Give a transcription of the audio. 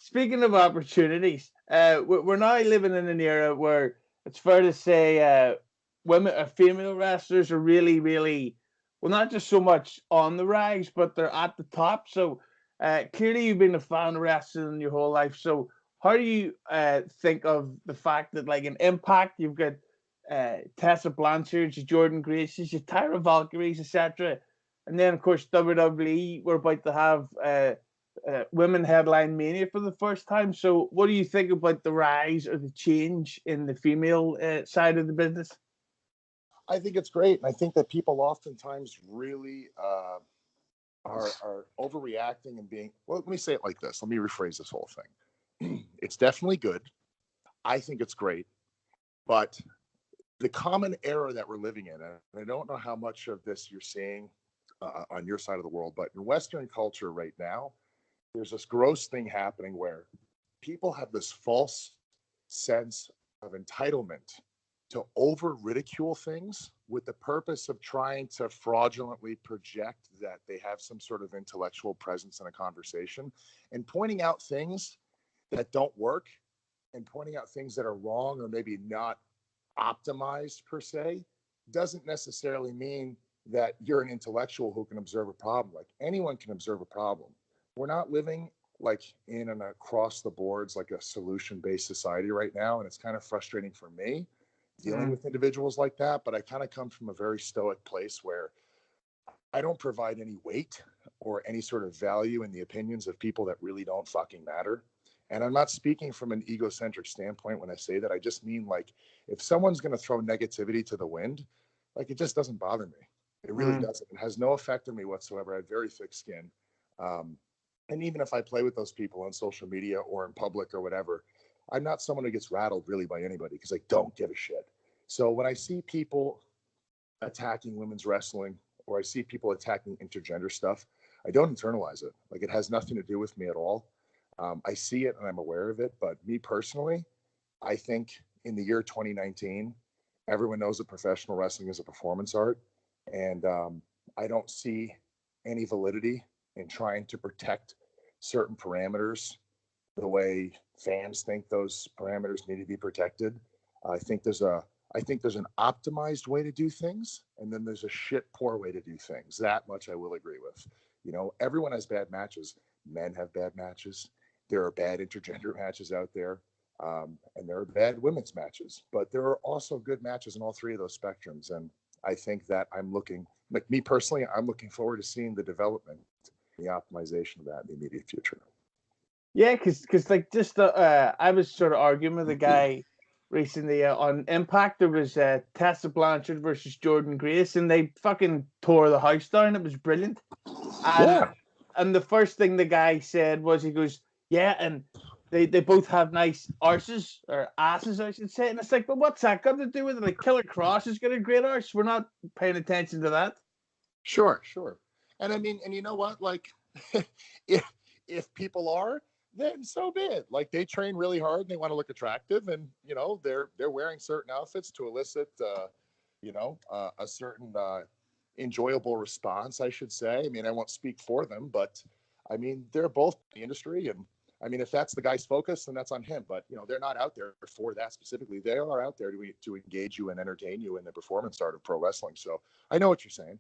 speaking of opportunities, we're now living in an era where it's fair to say women, female wrestlers are really, really, well, not just so much on the rise, but they're at the top. So clearly, you've been a fan of wrestling your whole life. So how do you think of the fact that, like, in Impact, you've got Tessa Blanchard, Jordan Grace's, your Tyra Valkyries, etc. And then, of course, WWE, we're about to have women headline Mania for the first time. So, what do you think about the rise or the change in the female side of the business? I think it's great, and I think that people oftentimes really are overreacting and being. Well, let me say it like this. Let me rephrase this whole thing. It's definitely good. I think it's great, but the common era that we're living in, and I don't know how much of this you're seeing on your side of the world, but in Western culture right now, there's this gross thing happening where people have this false sense of entitlement to over ridicule things with the purpose of trying to fraudulently project that they have some sort of intellectual presence in a conversation, and pointing out things that don't work and pointing out things that are wrong or maybe not optimized per se doesn't necessarily mean that you're an intellectual who can observe a problem. Like, anyone can observe a problem. We're not living like in an across the boards, like a solution-based society right now. And it's kind of frustrating for me dealing with individuals like that. But I kind of come from a very stoic place where I don't provide any weight or any sort of value in the opinions of people that really don't fucking matter. And I'm not speaking from an egocentric standpoint when I say that. I just mean, like, if someone's going to throw negativity to the wind, like, it just doesn't bother me. It really doesn't. It has no effect on me whatsoever. I have very thick skin. And even if I play with those people on social media or in public or whatever, I'm not someone who gets rattled really by anybody because I don't give a shit. So when I see people attacking women's wrestling or I see people attacking intergender stuff, I don't internalize it. Like, it has nothing to do with me at all. I see it and I'm aware of it. But me personally, I think in the year 2019, everyone knows that professional wrestling is a performance art. And I don't see any validity in trying to protect certain parameters the way fans think those parameters need to be protected. I think there's an optimized way to do things, and then there's a shit poor way to do things. That much I will agree with. You know, everyone has bad matches. Men have bad matches. There are bad intergender matches out there, and there are bad women's matches. But there are also good matches in all three of those spectrums. And I think that I'm looking, like, me personally, I'm looking forward to seeing the development, the optimization of that in the immediate future. Yeah, because like, just I was sort of arguing with a guy recently on Impact. There was Tessa Blanchard versus Jordan Grace, and they fucking tore the house down. It was brilliant. And the first thing the guy said was, he goes, "Yeah, and they both have nice arses, or asses, I should say." And it's like, but what's that got to do with it? Like, Killer Kross has got a great arse. We're not paying attention to that. Sure. And I mean, and you know what? Like, if people are, then so be it. Like, they train really hard and they want to look attractive, and you know, they're wearing certain outfits to elicit a certain enjoyable response, I should say. I mean, I won't speak for them, but I mean, they're both in the industry, and I mean, if that's the guy's focus, then that's on him. But you know, they're not out there for that specifically. They are out there to engage you and entertain you in the performance art of pro wrestling. So I know what you're saying.